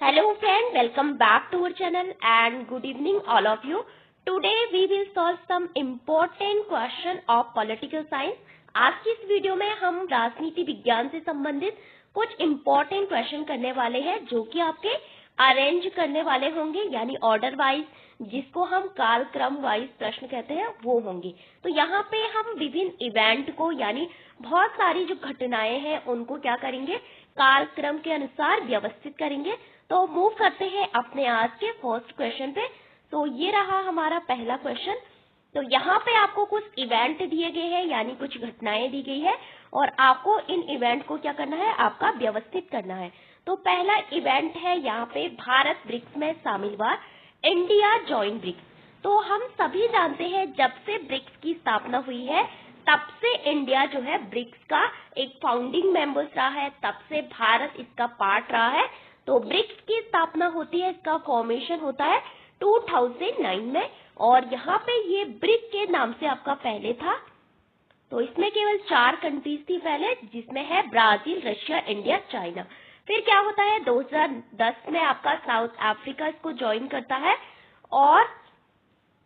Hello friend, welcome back to our channel and good evening all of you. Today we will solve some important question of political science. आज की इस video में हम राजनीति विज्ञान से संबंधित कुछ इम्पोर्टेंट क्वेश्चन करने वाले हैं जो कि आपके अरेंज करने वाले होंगे, यानी ऑर्डर वाइज, जिसको हम कालक्रम वाइज प्रश्न कहते हैं, वो होंगे। तो यहाँ पे हम विभिन्न इवेंट को, यानी बहुत सारी जो घटनाएं हैं उनको क्या करेंगे, कालक्रम के अनुसार व्यवस्थित करेंगे। तो मूव करते हैं अपने आज के फर्स्ट क्वेश्चन पे। तो ये रहा हमारा पहला क्वेश्चन। तो यहाँ पे आपको कुछ इवेंट दिए गए हैं, यानी कुछ घटनाएं दी गई है और आपको इन इवेंट को क्या करना है, आपका व्यवस्थित करना है। तो पहला इवेंट है यहाँ पे भारत ब्रिक्स में शामिल हुआ, इंडिया जॉइन ब्रिक्स। तो हम सभी जानते हैं जब से ब्रिक्स की स्थापना हुई है तब से इंडिया जो है ब्रिक्स का एक फाउंडिंग मेंबर रहा है, तब से भारत इसका पार्ट रहा है। तो ब्रिक्स की स्थापना होती है, इसका फॉर्मेशन होता है 2009 में, और यहाँ पे ये ब्रिक के नाम से आपका पहले था। तो इसमें केवल 4 कंट्रीज थी पहले, जिसमें है ब्राजील, रशिया, इंडिया, चाइना। फिर क्या होता है, 2010 में आपका साउथ अफ्रीका इसको ज्वाइन करता है, और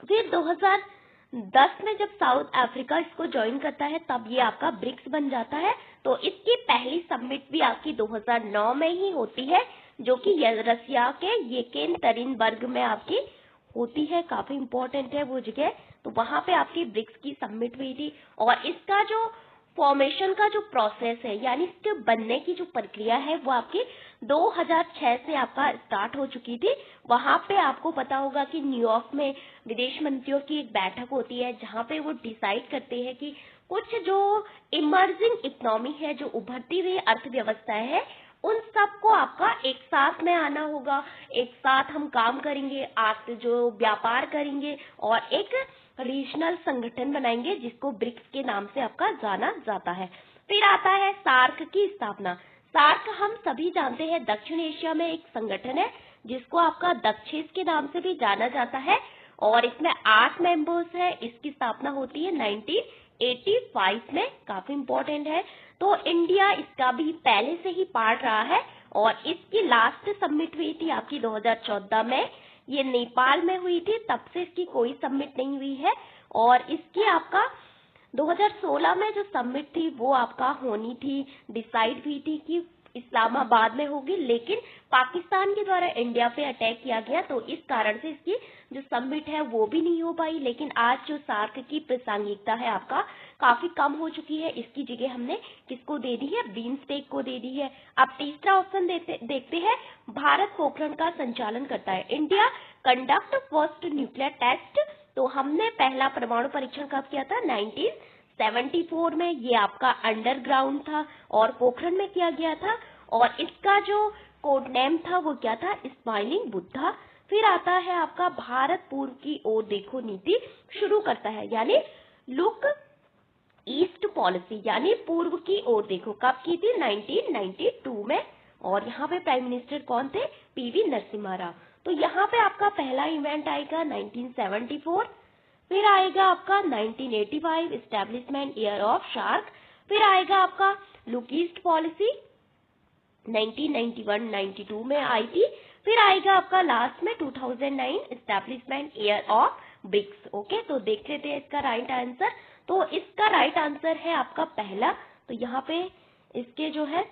फिर 2010 में जब साउथ अफ्रीका इसको ज्वाइन करता है तब ये आपका ब्रिक्स बन जाता है। तो इसकी पहली समिट भी आपकी 2009 में ही होती है, जो कि रसिया के येकेनतरीनबर्ग में आपकी होती है। काफी इंपॉर्टेंट है वो जगह। तो वहां पे आपकी ब्रिक्स की समिट हुई थी, और इसका जो फॉर्मेशन का जो प्रोसेस है, यानी इसके बनने की जो प्रक्रिया है, वो आपकी 2006 से आपका स्टार्ट हो चुकी थी। वहां पे आपको पता होगा कि न्यूयॉर्क में विदेश मंत्रियों की एक बैठक होती है, जहां पे वो डिसाइड करते हैं कि कुछ जो इमर्जिंग इकोनॉमी है, जो उभरती हुई अर्थव्यवस्था है, उन सबको आपका एक साथ में आना होगा, एक साथ हम काम करेंगे, आप जो व्यापार करेंगे और एक रीजनल संगठन बनाएंगे जिसको ब्रिक्स के नाम से आपका जाना जाता है। फिर आता है सार्क की स्थापना। सार्क हम सभी जानते हैं दक्षिण एशिया में एक संगठन है, जिसको आपका दक्षिण के नाम से भी जाना जाता है, और इसमें 8 मेंबर्स है। इसकी स्थापना होती है 1985 में। काफी इंपॉर्टेंट है। तो इंडिया इसका भी पहले से ही पार्ट रहा है, और इसकी लास्ट समिट हुई थी आपकी 2014 में। ये नेपाल में हुई थी, तब से इसकी कोई समिट नहीं हुई है। और इसकी आपका 2016 में जो समिट थी वो आपका होनी थी, डिसाइड हुई थी कि इस्लामाबाद में होगी, लेकिन पाकिस्तान के द्वारा इंडिया पे अटैक किया गया, तो इस कारण से इसकी जो समिट है वो भी नहीं हो पाई। लेकिन आज जो सार्क की प्रासंगिकता है आपका काफी कम हो चुकी है। इसकी जगह हमने किसको दे दी है, बिम्स्टेक को दे दी है। अब तीसरा ऑप्शन देखते हैं, भारत पोखरण का संचालन करता है। India conduct first nuclear test. तो हमने पहला परमाणु परीक्षण कब किया था, 1974 में। ये आपका अंडरग्राउंड था और पोखरण में किया गया था, और इसका जो कोड नेम था वो क्या था, स्माइलिंग बुद्धा। फिर आता है आपका भारत पूर्व की ओर देखो नीति शुरू करता है, यानी लुक ईस्ट पॉलिसी, यानी पूर्व की ओर देखो। कब की थी, 1992 में, और यहाँ पे प्राइम मिनिस्टर कौन थे, पीवी नरसिम्हा राव। तो यहाँ पे आपका पहला इवेंट आएगा 1974। फिर आएगा आपका 1985 एस्टेब्लिशमेंट ईयर ऑफ शार्क। फिर आएगा आपका लुक ईस्ट पॉलिसी 1991-92 में आई थी। फिर आएगा आपका लास्ट में 2009 establishment year of BRICS. Okay, तो देख लेते हैं इसका राइट आंसर। तो इसका राइट आंसर है आपका पहला। तो यहाँ पे इसके जो है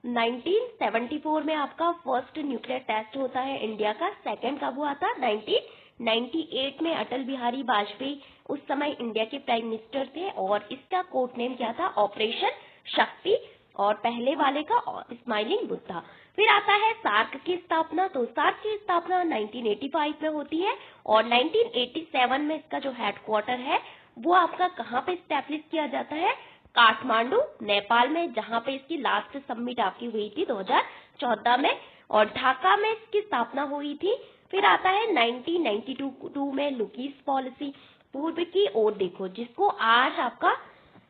1974 में आपका फर्स्ट न्यूक्लियर टेस्ट होता है इंडिया का। सेकंड कब हुआ था, 1998 में। अटल बिहारी वाजपेयी उस समय इंडिया के प्राइम मिनिस्टर थे, और इसका कोड नेम क्या था, ऑपरेशन शक्ति, और पहले वाले का स्माइलिंग बुद्धा। फिर आता है सार्क की स्थापना। तो सार्क की स्थापना 1985 में होती है, और 1987 में इसका जो हेडक्वार्टर है वो आपका कहाँ पे स्टैब्लिश किया जाता है, काठमांडू, नेपाल में, जहाँ पे इसकी लास्ट समिट आपकी हुई थी 2014 में, और ढाका में इसकी स्थापना हुई थी। फिर आता है 1992 में लुक ईस्ट पॉलिसी, पूर्व की ओर देखो, जिसको आज आपका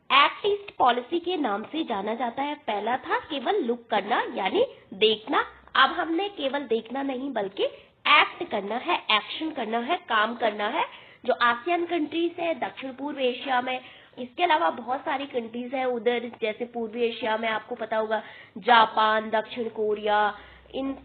एक्ट ईस्ट पॉलिसी के नाम से जाना जाता है। पहला था केवल लुक करना, यानी देखना। अब हमने केवल देखना नहीं बल्कि एक्ट करना है, एक्शन करना है, काम करना है। जो आसियान कंट्रीज है दक्षिण पूर्व एशिया में, इसके अलावा बहुत सारी कंट्रीज है उधर, जैसे पूर्वी एशिया में आपको पता होगा जापान, दक्षिण कोरिया, इन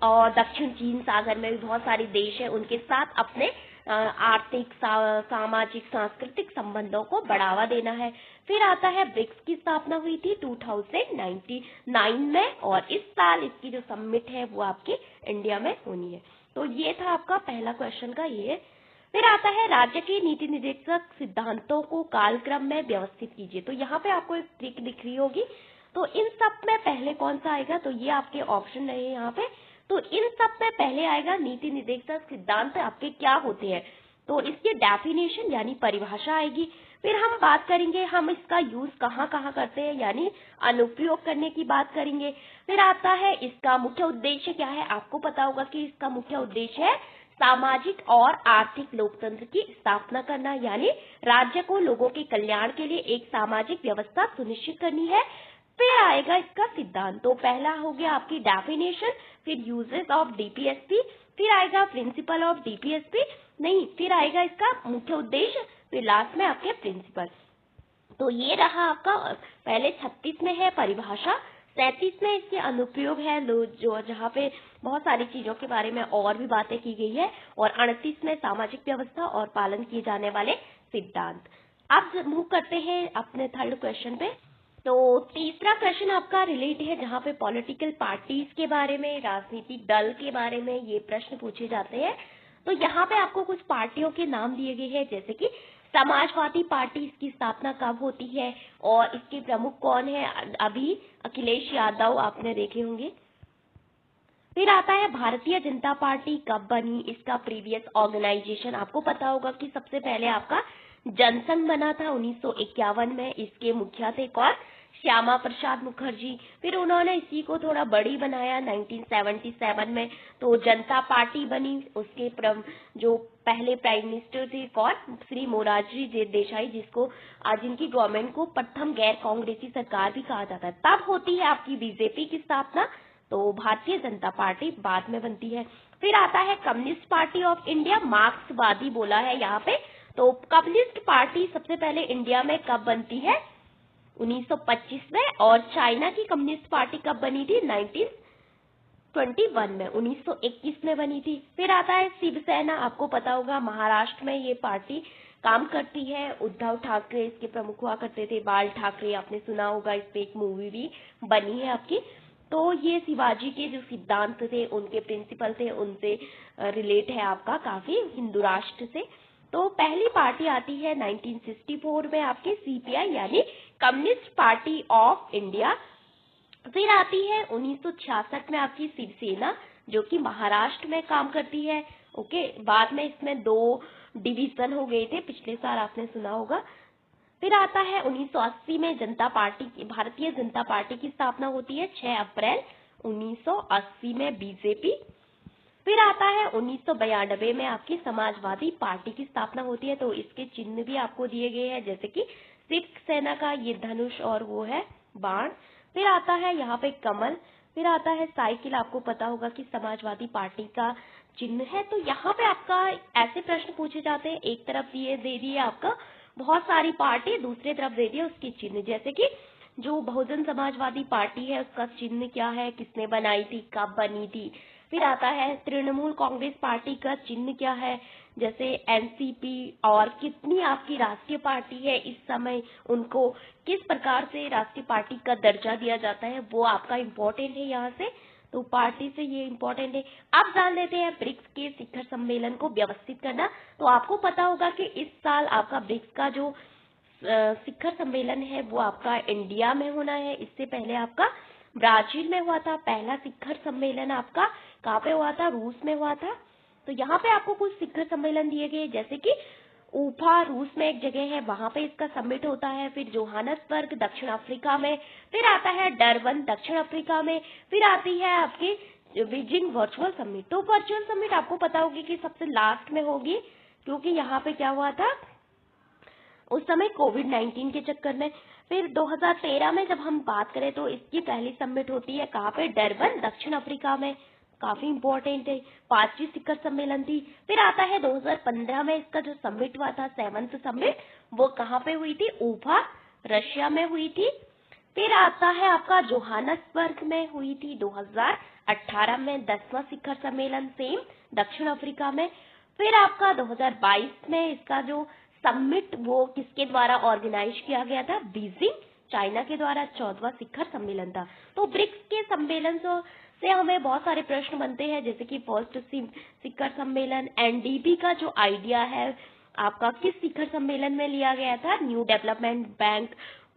और दक्षिण चीन सागर में भी बहुत सारे देश हैं, उनके साथ अपने आर्थिक, सामाजिक, सांस्कृतिक संबंधों को बढ़ावा देना है। फिर आता है ब्रिक्स की स्थापना हुई थी 2099 में, और इस साल इसकी जो समिट है वो आपके इंडिया में होनी है। तो ये था आपका पहला क्वेश्चन का ये। फिर आता है राज्य के नीति निर्देशक सिद्धांतों को कालक्रम में व्यवस्थित कीजिए। तो यहाँ पे आपको एक ट्रिक दिख रही होगी, तो इन सब में पहले कौन सा आएगा, तो ये आपके ऑप्शन रहे यहाँ पे। तो इन सब में पहले आएगा नीति निर्देशक सिद्धांत आपके क्या होते हैं, तो इसकी डेफिनेशन यानी परिभाषा आएगी। फिर हम बात करेंगे हम इसका यूज कहाँ कहाँ करते हैं, यानी अनुप्रयोग करने की बात करेंगे। फिर आता है इसका मुख्य उद्देश्य क्या है, आपको पता होगा कि इसका मुख्य उद्देश्य है सामाजिक और आर्थिक लोकतंत्र की स्थापना करना, यानी राज्य को लोगों के कल्याण के लिए एक सामाजिक व्यवस्था सुनिश्चित करनी है। फिर आएगा इसका सिद्धांत, तो पहला हो गया आपकी डेफिनेशन, फिर यूजेस ऑफ डीपीएसपी, फिर आएगा प्रिंसिपल ऑफ डीपीएसपी, नहीं फिर आएगा इसका मुख्य उद्देश्य, फिर लास्ट में आपके प्रिंसिपल। तो ये रहा आपका पहले 36 में है परिभाषा, 37 में इसके अनुप्रयोग है जो जहाँ पे बहुत सारी चीजों के बारे में और भी बातें की गई है, और 38 में सामाजिक व्यवस्था और पालन किए जाने वाले सिद्धांत। अब मूव करते हैं अपने थर्ड क्वेश्चन पे। तो तीसरा क्वेश्चन आपका रिलेट है जहाँ पे पॉलिटिकल पार्टीज के बारे में, राजनीतिक दल के बारे में ये प्रश्न पूछे जाते हैं। तो यहाँ पे आपको कुछ पार्टियों के नाम दिए गए हैं, जैसे कि समाजवादी पार्टी, इसकी स्थापना कब होती है और इसके प्रमुख कौन है, अभी अखिलेश यादव आपने देखे होंगे। फिर आता है भारतीय जनता पार्टी कब बनी, इसका प्रीवियस ऑर्गेनाइजेशन आपको पता होगा कि सबसे पहले आपका जनसंघ बना था 1951 में, इसके मुखिया थे कौन, श्यामा प्रसाद मुखर्जी। फिर उन्होंने इसी को थोड़ा बड़ी बनाया 1977 में, तो जनता पार्टी बनी। उसके जो पहले प्राइम मिनिस्टर थे कौन, श्री मोरारजी देसाई, जिसको आज इनकी गवर्नमेंट को प्रथम गैर कांग्रेसी सरकार भी कहा जाता है। तब होती है आपकी बीजेपी की स्थापना, तो भारतीय जनता पार्टी बाद में बनती है। फिर आता है कम्युनिस्ट पार्टी ऑफ इंडिया, मार्क्सवादी बोला है यहाँ पे। तो कम्युनिस्ट पार्टी सबसे पहले इंडिया में कब बनती है, 1925 में, और चाइना की कम्युनिस्ट पार्टी कब बनी थी, 1921 में, 1921 में बनी थी। फिर आता है शिवसेना, आपको पता होगा महाराष्ट्र में ये पार्टी काम करती है, उद्धव ठाकरे इसके प्रमुख हुआ करते थे, बाल ठाकरे आपने सुना होगा, इस पे एक मूवी भी बनी है आपकी। तो ये शिवाजी के जो सिद्धांत थे, उनके प्रिंसिपल थे, उनसे रिलेट है आपका काफी हिंदू राष्ट्र से। तो पहली पार्टी आती है 1964 में आपके सीपीआई यानी कम्युनिस्ट पार्टी ऑफ इंडिया। फिर आती है 1966 में आपकी शिवसेना, जो कि महाराष्ट्र में काम करती है। ओके, बाद में इसमें 2 डिवीजन हो गए थे, पिछले साल आपने सुना होगा। फिर आता है 1980 में जनता पार्टी, भारतीय जनता पार्टी की स्थापना होती है 6 अप्रैल 1980 में, बीजेपी। फिर आता है 1992 में आपकी समाजवादी पार्टी की स्थापना होती है, तो इसके चिन्ह भी आपको दिए गए हैं, जैसे कि सिख सेना का ये धनुष और वो है बाण। फिर आता है यहाँ पे कमल। फिर आता है साइकिल, आपको पता होगा कि समाजवादी पार्टी का चिन्ह है। तो यहाँ पे आपका ऐसे प्रश्न पूछे जाते हैं, एक तरफ ये दे दिए आपका बहुत सारी पार्टी, दूसरी तरफ दे दिए उसकी चिन्ह, जैसे कि जो बहुजन समाजवादी पार्टी है उसका चिन्ह क्या है, किसने बनाई थी, कब बनी थी। फिर आता है तृणमूल कांग्रेस पार्टी का चिन्ह क्या है, जैसे एनसीपी, और कितनी आपकी राष्ट्रीय पार्टी है इस समय, उनको किस प्रकार से राष्ट्रीय पार्टी का दर्जा दिया जाता है, वो आपका इम्पोर्टेंट है यहाँ से। तो पार्टी से ये इम्पोर्टेंट है। अब जान लेते हैं ब्रिक्स के शिखर सम्मेलन को व्यवस्थित करना। तो आपको पता होगा कि इस साल आपका ब्रिक्स का जो शिखर सम्मेलन है वो आपका इंडिया में होना है। इससे पहले आपका ब्राजील में हुआ था। पहला शिखर सम्मेलन आपका कहाँ पे हुआ था, रूस में हुआ था। तो यहाँ पे आपको कुछ शिखर सम्मेलन दिए गए, जैसे कि ऊफा रूस में एक जगह है, वहां पे इसका समिट होता है। फिर जोहानसबर्ग दक्षिण अफ्रीका में। फिर आता है डरबन दक्षिण अफ्रीका में। फिर आती है आपकी बीजिंग वर्चुअल समिट। तो वर्चुअल समिट आपको पता होगी कि सबसे लास्ट में होगी, क्योंकि यहाँ पे क्या हुआ था उस समय कोविड-19 के चक्कर में। फिर 2013 में जब हम बात करें तो इसकी पहली समिट होती है कहाँ पे, डरबन दक्षिण अफ्रीका में, काफी इम्पोर्टेंट है। 5वीं शिखर सम्मेलन थी। फिर आता है 2015 में इसका जो समिट हुआ था, 7th समिट, वो कहाँ पे हुई थी, ऊफा रशिया में हुई थी। फिर आता है आपका जोहानसबर्ग में हुई थी 2018 में 10वां शिखर सम्मेलन सेम दक्षिण अफ्रीका में। फिर आपका 2022 में इसका जो समिट वो किसके द्वारा ऑर्गेनाइज किया गया था, बीजिंग चाइना के द्वारा 14वां शिखर सम्मेलन था। तो ब्रिक्स के सम्मेलन से हमें बहुत सारे प्रश्न बनते हैं, जैसे कि फर्स्ट शिखर सम्मेलन एनडीबी का जो आइडिया है आपका किस शिखर सम्मेलन में लिया गया था, new development bank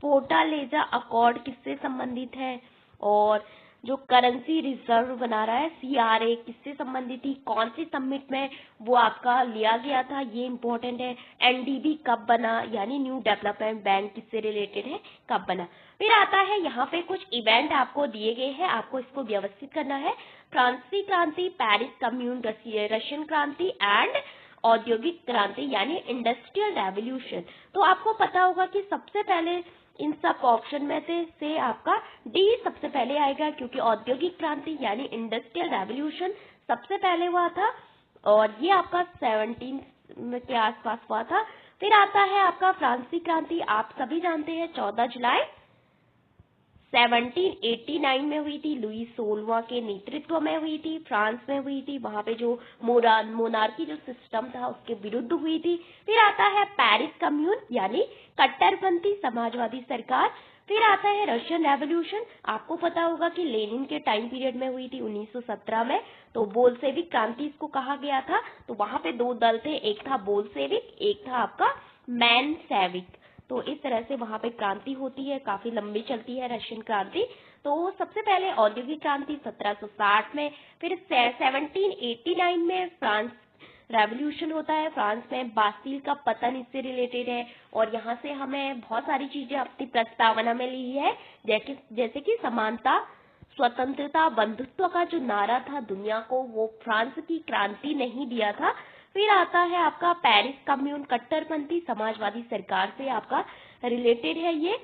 Fortaleza accord किससे संबंधित है, और जो करेंसी रिजर्व बना रहा है सीआरए किससे संबंधित थी, कौन सी समिट में वो आपका लिया गया था, ये इंपॉर्टेंट है। एनडीबी कब बना, यानी न्यू डेवलपमेंट बैंक किससे रिलेटेड है, कब बना। फिर आता है यहाँ पे कुछ इवेंट आपको दिए गए हैं, आपको इसको व्यवस्थित करना है। फ्रांसीसी क्रांति, पेरिस कम्यून, रशियन क्रांति एंड औद्योगिक क्रांति यानी इंडस्ट्रियल रेवोल्यूशन। तो आपको पता होगा कि सबसे पहले इन सब ऑप्शन में से आपका डी सबसे पहले आएगा, क्योंकि औद्योगिक क्रांति यानी इंडस्ट्रियल रेवोल्यूशन सबसे पहले हुआ था और ये आपका 17 के आसपास हुआ था। फिर आता है आपका फ्रांसीसी क्रांति, आप सभी जानते हैं 14 जुलाई 1789 में हुई थी, लुई 16वां के नेतृत्व में हुई थी, फ्रांस में हुई थी। वहां पे जो मोनार्की जो सिस्टम था उसके विरुद्ध हुई थी। फिर आता है पेरिस कम्यून यानी कट्टरपंथी समाजवादी सरकार। फिर आता है रशियन रेवोल्यूशन, आपको पता होगा कि लेनिन के टाइम पीरियड में हुई थी 1917 में, तो बोल्शेविक क्रांति इसको कहा गया था। तो वहां पे दो दल थे, एक था बोल्शेविक, एक था आपका मेंशेविक। तो इस तरह से वहां पे क्रांति होती है, काफी लंबी चलती है रशियन क्रांति। तो सबसे पहले औद्योगिक क्रांति 1760 में, फिर 1789 में फ्रांस रेवोल्यूशन होता है, फ्रांस में बास्टील का पतन इससे रिलेटेड है। और यहाँ से हमें बहुत सारी चीजें अपनी प्रस्तावना में ली है, जैसे कि समानता, स्वतंत्रता, बंधुत्व का जो नारा था दुनिया को, वो फ्रांस की क्रांति ने ही दिया था। फिर आता है आपका पेरिस कम्यून, कट्टरपंथी समाजवादी सरकार से आपका रिलेटेड है। ये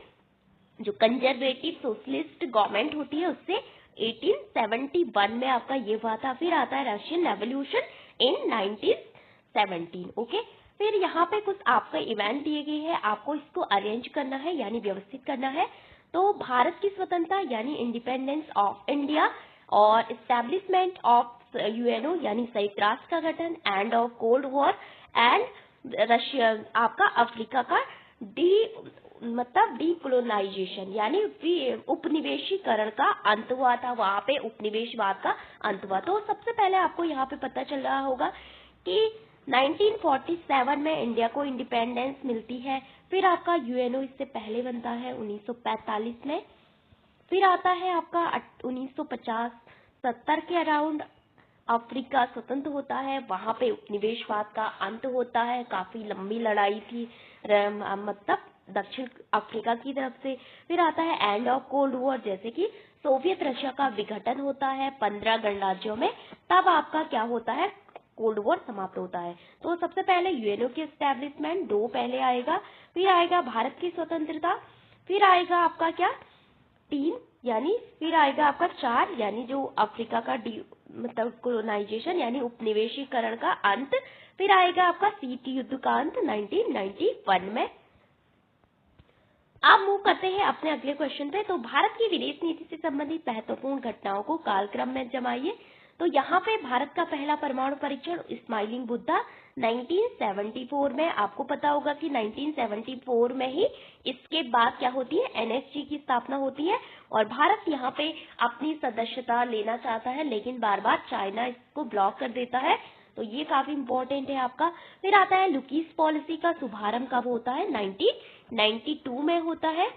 जो कंजर्वेटिव सोशलिस्ट गवर्नमेंट होती है उससे 1871 में आपका ये हुआ था। फिर आता है रशियन रेवोल्यूशन इन 1917। ओके, फिर यहाँ पे कुछ आपका इवेंट दिए गए हैं, आपको इसको अरेंज करना है यानी व्यवस्थित करना है। तो भारत की स्वतंत्रता यानी इंडिपेंडेंस ऑफ इंडिया, और एस्टेब्लिशमेंट ऑफ यूएनओ यानी संयुक्त राष्ट्र का गठन, end of cold war, and Russia आपका अफ्रीका का डीकोलोनाइजेशन यानी उपनिवेशीकरण का अंत हुआ था, वहां पे उपनिवेशवाद का अंत हुआ। तो सबसे पहले आपको यहाँ पे पता चल रहा होगा कि 1947 में इंडिया को इंडिपेंडेंस मिलती है। फिर आपका यूएनओ इससे पहले बनता है 1945 में। फिर आता है आपका 1950-70 के अराउंड अफ्रीका स्वतंत्र होता है, वहां पे उपनिवेशवाद का अंत होता है। काफी लंबी लड़ाई थी मतलब दक्षिण अफ्रीका की तरफ से। फिर आता है एंड ऑफ कोल्ड वॉर, जैसे कि सोवियत रशिया का विघटन होता है 15 गणराज्यों में, तब आपका क्या होता है, कोल्ड वॉर समाप्त होता है। तो सबसे पहले यूएनओ की एस्टेब्लिशमेंट 2 पहले आएगा, फिर आएगा भारत की स्वतंत्रता, फिर आएगा आपका क्या 3 यानी, फिर आएगा आपका 4 यानी जो अफ्रीका का मतलब कोलोनाइजेशन यानी उपनिवेशीकरण का अंत, फिर आएगा आपका शीत युद्ध का अंत 1991 में। अब मूव करते हैं अपने अगले क्वेश्चन पे। तो भारत की विदेश नीति से संबंधित महत्वपूर्ण घटनाओं को कालक्रम में जमाइए। तो यहाँ पे भारत का पहला परमाणु परीक्षण स्माइलिंग बुद्धा 1974 में, आपको पता होगा कि 1974 में ही इसके बाद क्या होती है, एनएसजी की स्थापना होती है। और भारत यहाँ पे अपनी सदस्यता लेना चाहता है, लेकिन बार बार चाइना इसको ब्लॉक कर देता है। तो ये काफी इंपॉर्टेंट है आपका। फिर आता है लुकीस पॉलिसी का शुभारंभ कब होता है, 1992 में होता है।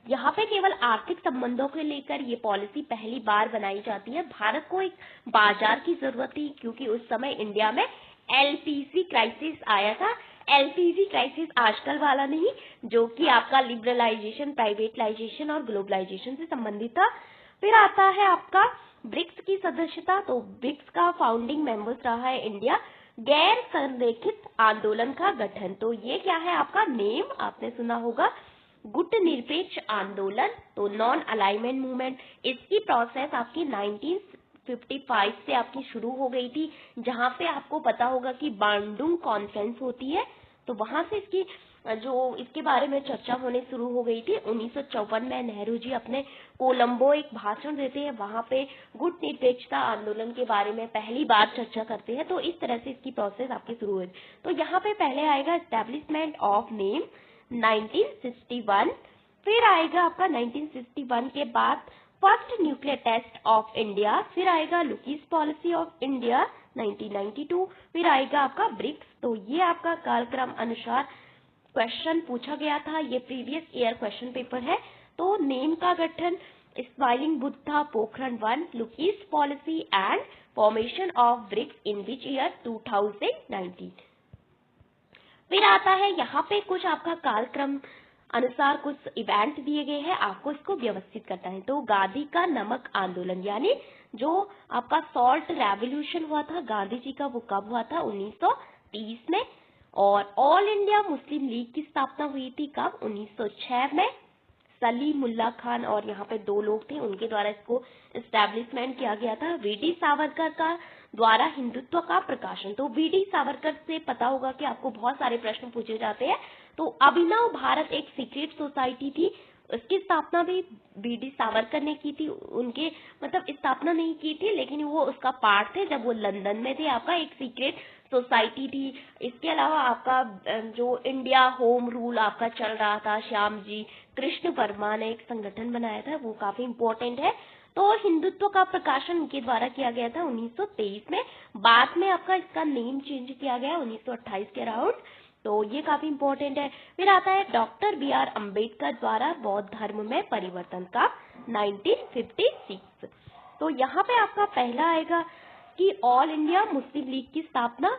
यहाँ पे केवल आर्थिक संबंधों को लेकर ये पॉलिसी पहली बार बनाई जाती है। भारत को एक बाजार की जरूरत थी, क्योंकि उस समय इंडिया में एलपीजी क्राइसिस आया था। एलपीजी क्राइसिस आजकल वाला नहीं, जो कि आपका लिबरलाइजेशन, प्राइवेटलाइजेशन और ग्लोबलाइजेशन से संबंधित था। फिर आता है आपका ब्रिक्स की सदस्यता। तो ब्रिक्स का फाउंडिंग मेंबर्स रहा है इंडिया। गैर संरेखित आंदोलन का गठन, तो ये क्या है आपका नेम, आपने सुना होगा, गुट निरपेक्ष आंदोलन, तो नॉन अलाइनमेंट मूवमेंट। इसकी प्रोसेस आपकी 1955 से आपकी शुरू हो गई थी, जहां पे आपको पता होगा कि बांडुंग कॉन्फ्रेंस होती है, तो वहां से इसकी जो इसके बारे में चर्चा होने शुरू हो गई थी 1954 में। नेहरू जी अपने कोलंबो एक भाषण देते हैं, वहां पे गुट निरपेक्षता आंदोलन के बारे में पहली बार चर्चा करते हैं। तो इस तरह से इसकी प्रोसेस आपकी शुरू हुई। तो यहाँ पे पहले आएगा एस्टेब्लिशमेंट ऑफ नेम 1961, फिर आएगा आपका 1961 के बाद first nuclear test of India, फिर आएगा लुकीज पॉलिसी ऑफ इंडिया 1992, फिर आएगा आपका ब्रिक्स। तो ये आपका कालक्रम अनुसार क्वेश्चन पूछा गया था, ये प्रीवियस ईयर क्वेश्चन पेपर है। तो नेम का गठन smiling Buddha Pokhran 1, look east policy and formation of BRICS in which year 2019। फिर आता है यहाँ पे कुछ आपका कालक्रम अनुसार कुछ इवेंट दिए गए हैं, आपको इसको व्यवस्थित करना है। तो गांधी का नमक आंदोलन यानी जो आपका सॉल्ट रेवोल्यूशन हुआ था गांधी जी का, वो कब हुआ था 1930 में। और ऑल इंडिया मुस्लिम लीग की स्थापना हुई थी कब 1906 में। सलीमुल्ला खान और यहाँ पे दो लोग थे, उनके द्वारा इसको एस्टेब्लिशमेंट किया गया था। वीडी सावरकर का द्वारा हिंदुत्व का प्रकाशन। तो वीडी सावरकर से पता होगा कि आपको बहुत सारे प्रश्न पूछे जाते हैं। तो अभिनव भारत एक सीक्रेट सोसाइटी थी, उसकी स्थापना भी वीडी सावरकर ने की थी। उनके मतलब स्थापना नहीं की थी, लेकिन वो उसका पार्ट थे जब वो लंदन में थे। आपका एक सीक्रेट सोसाइटी थी। इसके अलावा आपका जो इंडिया होम रूल आपका चल रहा था, श्याम जी कृष्ण वर्मा ने एक संगठन बनाया था, वो काफी इम्पोर्टेंट है। तो हिंदुत्व का प्रकाशन इनके द्वारा किया गया था 1923 में। बाद में आपका इसका नेम चेंज किया गया 1928 के अराउंड। तो ये काफी इम्पोर्टेंट है। फिर आता है डॉक्टर बी.आर. अम्बेडकर द्वारा बौद्ध धर्म में परिवर्तन का 1956। तो यहाँ पे आपका पहला आएगा कि ऑल इंडिया मुस्लिम लीग की स्थापना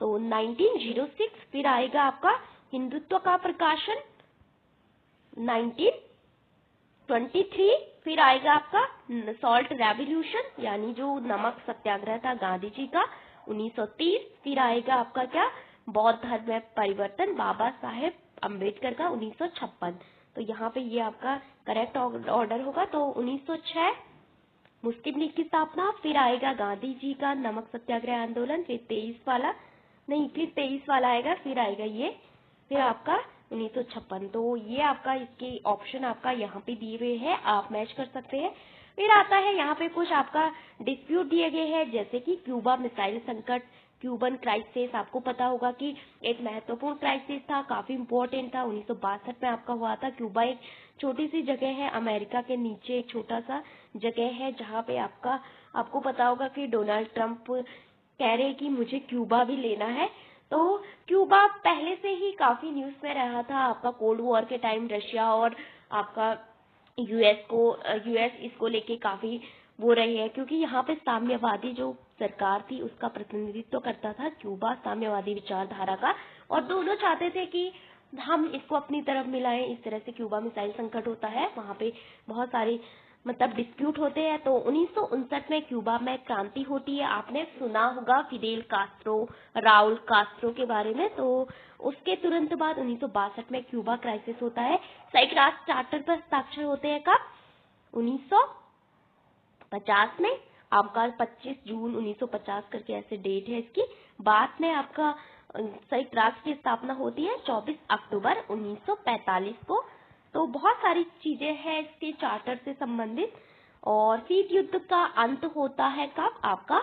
तो 1906। फिर आएगा आपका हिंदुत्व का प्रकाशन 1923। फिर आएगा आपका सॉल्ट रेवोल्यूशन यानी जो नमक सत्याग्रह था गांधी जी का 1930। फिर आएगा आपका क्या बौद्ध धर्म में परिवर्तन बाबा साहेब अम्बेडकर का 1956। तो यहाँ पे ये आपका करेक्ट ऑर्डर होगा। तो 1906 मुस्लिम लीग की स्थापना, फिर आएगा गांधी जी का नमक सत्याग्रह आंदोलन, फिर 23 वाला आएगा, फिर आएगा ये, फिर आपका 1956। तो ये आपका इसके ऑप्शन आपका यहाँ पे दिए हुए हैं, आप मैच कर सकते हैं। फिर आता है यहाँ पे कुछ आपका डिस्प्यूट दिए गए हैं, जैसे कि क्यूबा मिसाइल संकट, क्यूबन क्राइसिस। आपको पता होगा कि एक महत्वपूर्ण क्राइसिस था, काफी इम्पोर्टेंट था, 1962 में आपका हुआ था। क्यूबा एक छोटी सी जगह है, अमेरिका के नीचे एक छोटा सा जगह है, जहाँ पे आपको पता होगा कि डोनाल्ड ट्रंप कह रहे हैं कि मुझे क्यूबा भी लेना है। तो क्यूबा पहले से ही काफी न्यूज में रहा था, आपका कोल्ड वॉर के टाइम रशिया और आपका यूएस इसको लेके काफी वो रही है, क्योंकि यहाँ पे साम्यवादी जो सरकार थी उसका प्रतिनिधित्व करता था क्यूबा, साम्यवादी विचारधारा का, और दोनों चाहते थे कि हम इसको अपनी तरफ मिलाएं। इस तरह से क्यूबा मिसाइल संकट होता है, वहाँ पे बहुत सारे मतलब डिस्प्यूट होते हैं। तो 1959 में क्यूबा में क्रांति होती है। आपने सुना होगा फिडेल कास्ट्रो, राउल कास्ट्रो के बारे में। तो उसके तुरंत बाद 1962 में क्यूबा क्राइसिस होता है। संयुक्त राष्ट्र चार्टर पर हस्ताक्षर होते हैं कब 1950 में। आपका 25 जून 1950 करके ऐसे डेट है इसकी। बाद में आपका संयुक्त राष्ट्र की स्थापना होती है 24 अक्टूबर 1945 को। तो बहुत सारी चीजें हैं इसके चार्टर से संबंधित। और शीत युद्ध का अंत होता है कब आपका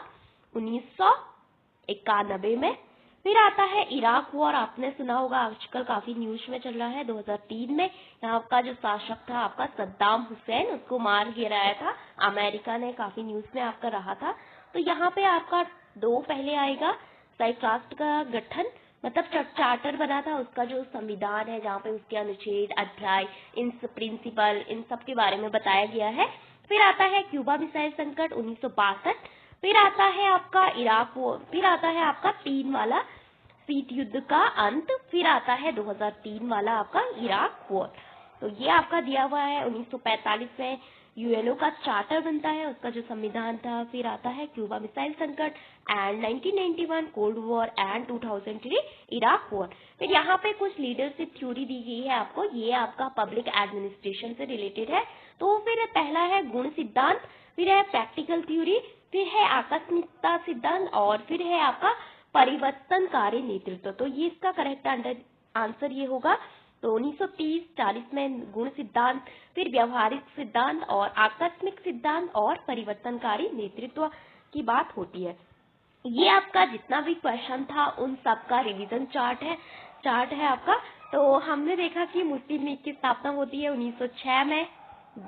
1991 में। फिर आता है इराक वॉर, आपने सुना होगा, आजकल काफी न्यूज में चल रहा है। 2003 में यहाँ का जो शासक था आपका सद्दाम हुसैन, उसको मार गिराया था अमेरिका ने, काफी न्यूज में आपका रहा था। तो यहाँ पे आपका पहले आएगा संयुक्त राष्ट्र का गठन, मतलब चार्टर बना था, उसका जो संविधान है जहाँ पे उसके अनुच्छेद, अध्याय, इन प्रिंसिपल, इन सब के बारे में बताया गया है। फिर आता है क्यूबा मिसाइल संकट 1962। फिर आता है आपका इराक वॉर, फिर आता है आपका 3 वाला शीत युद्ध का अंत, फिर आता है 2003 वाला आपका इराक वॉर। तो ये आपका दिया हुआ है। 1945 में यूएनओ का चार्टर बनता है, उसका जो संविधान था। फिर आता है क्यूबा मिसाइल संकट and 1991 cold war and 2003 Iraq war. फिर यहाँ पे कुछ लीडरशिप थ्योरी दी गई है आपको, ये आपका पब्लिक एडमिनिस्ट्रेशन से रिलेटेड है। तो फिर पहला है गुण सिद्धांत, फिर है प्रैक्टिकल थ्योरी, फिर है आकस्मिकता सिद्धांत, और फिर है आपका परिवर्तनकारी नेतृत्व। तो ये इसका करेक्ट आंसर ये होगा। तो 1930-40 में गुण सिद्धांत, फिर व्यवहारिक सिद्धांत और आकस्मिक सिद्धांत और परिवर्तनकारी नेतृत्व की बात होती है। ये आपका जितना भी क्वेश्चन था उन सब का रिवीजन चार्ट है आपका। तो हमने देखा कि मुस्लिम लीग की स्थापना होती है 1906 में।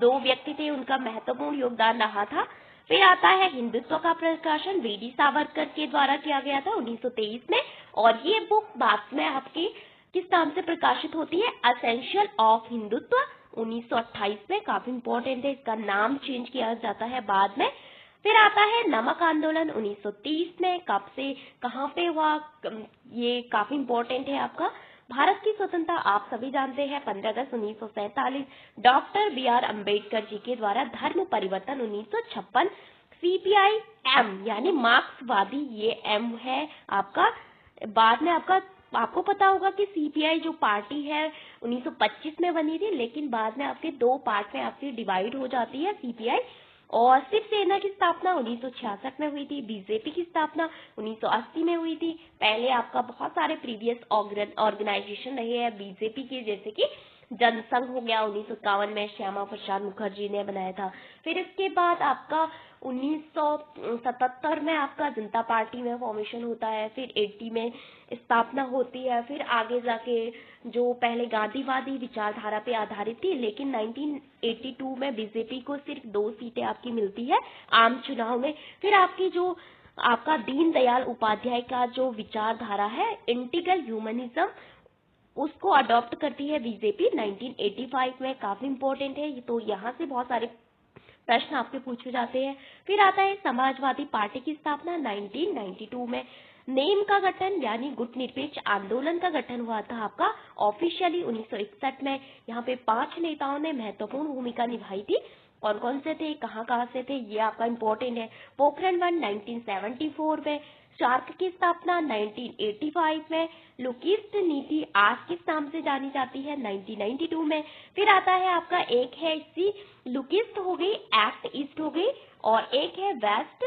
2 व्यक्ति थे, उनका महत्वपूर्ण योगदान रहा था। फिर आता है हिंदुत्व का प्रकाशन वी.डी. सावरकर के द्वारा किया गया था 1923 में, और ये बुक बाद में आपकी किस नाम से प्रकाशित होती है? असेंशियल ऑफ हिंदुत्व 1928 में। काफी इंपॉर्टेंट है, इसका नाम चेंज किया जाता है बाद में। फिर आता है नमक आंदोलन 1930 में, कब से कहां पे हुआ, ये काफी इंपॉर्टेंट है आपका। भारत की स्वतंत्रता आप सभी जानते हैं 15 अगस्त 1947, डॉक्टर बी.आर. अम्बेडकर जी के द्वारा। धर्म परिवर्तन 1956, सीपीआई एम यानी मार्क्सवादी, ये एम है आपका। बाद में आपको पता होगा कि सीपीआई जो पार्टी है 1925 में बनी थी, लेकिन बाद में आपके 2 पार्ट में आपकी डिवाइड हो जाती है सीपीआई। और शिवसेना की स्थापना 1966 में हुई थी। बीजेपी की स्थापना 1980 में हुई थी। पहले आपका बहुत सारे प्रीवियस ऑर्गेनाइजेशन रहे हैं बीजेपी के, जैसे कि जनसंघ हो गया 1951 में, श्यामा प्रसाद मुखर्जी ने बनाया था। फिर इसके बाद आपका 1977 में आपका जनता पार्टी में फॉर्मेशन होता है। फिर 80 में स्थापना होती है। फिर आगे जाके जो पहले गांधीवादी विचारधारा पे आधारित थी, लेकिन 1982 में बीजेपी को सिर्फ 2 सीटें आपकी मिलती है आम चुनाव में। फिर आपकी जो आपका दीनदयाल उपाध्याय का जो विचारधारा है इंटीग्रल ह्यूमनिज्म, उसको अडॉप्ट करती है बीजेपी 1985 में। काफी इंपॉर्टेंट है, तो यहाँ से बहुत सारे प्रश्न आपके पूछे जाते हैं। फिर आता है समाजवादी पार्टी की स्थापना 1992 में। नेम का गठन यानी गुट निरपेक्ष आंदोलन का गठन हुआ था आपका ऑफिशियली 1961 में। यहाँ पे 5 नेताओं ने महत्वपूर्ण भूमिका निभाई थी। कौन कौन से थे, कहाँ से थे, ये आपका इम्पोर्टेंट है। पोखरण 1 1974 में, सार्क की स्थापना 1985 में, लुकीस्ट नीति आज किस नाम से जानी जाती है 1992 में। फिर आता है आपका एक है इसकी लुकीस्ट हो गई, एक्ट ईस्ट हो गई, और एक है वेस्ट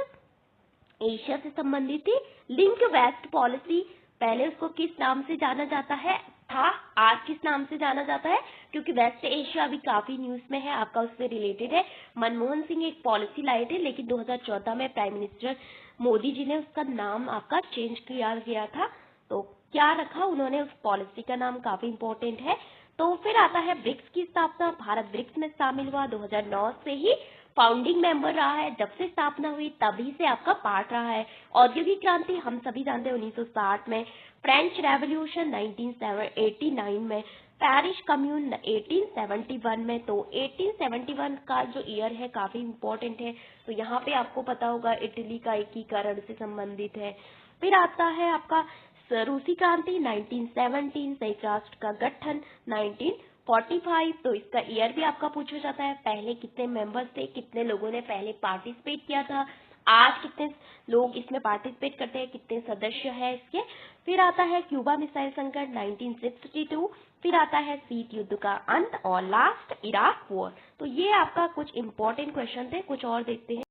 एशिया से संबंधित थी लिंक वेस्ट पॉलिसी। पहले उसको किस नाम से जाना जाता है था, आज किस नाम से जाना जाता है, क्योंकि वेस्ट एशिया अभी काफी न्यूज में है आपका, उससे रिलेटेड है। मनमोहन सिंह एक पॉलिसी लाए थे, लेकिन 2014 में प्राइम मिनिस्टर मोदी जी ने उसका नाम आपका चेंज किया गया था। तो क्या रखा उन्होंने उस पॉलिसी का नाम, काफी इंपॉर्टेंट है। तो फिर आता है ब्रिक्स की स्थापना। भारत ब्रिक्स में शामिल हुआ 2009 से ही फाउंडिंग मेंबर रहा है। जब से स्थापना हुई तभी से आपका पार्ट रहा है। औद्योगिक क्रांति हम सभी जानते हैं 1960 में, फ्रेंच रेवोल्यूशन 1989 में, पेरिस कम्यून 1871 में। तो 1871 का जो ईयर है काफी इंपॉर्टेंट है, तो यहाँ पे आपको पता होगा इटली का एकीकरण से संबंधित है। फिर आता है आपका रूसी क्रांति 1917, संयुक्त राष्ट्र का गठन 1945। तो इसका ईयर भी आपका पूछा जाता है। पहले कितने मेंबर्स थे, कितने लोगों ने पहले पार्टिसिपेट किया था, आज कितने लोग इसमें पार्टिसिपेट करते हैं, कितने सदस्य है इसके। फिर आता है क्यूबा मिसाइल संकट 1962। फिर आता है शीत युद्ध का अंत, और लास्ट इराक वॉर। तो ये आपका कुछ इंपॉर्टेंट क्वेश्चन थे। कुछ और देखते हैं।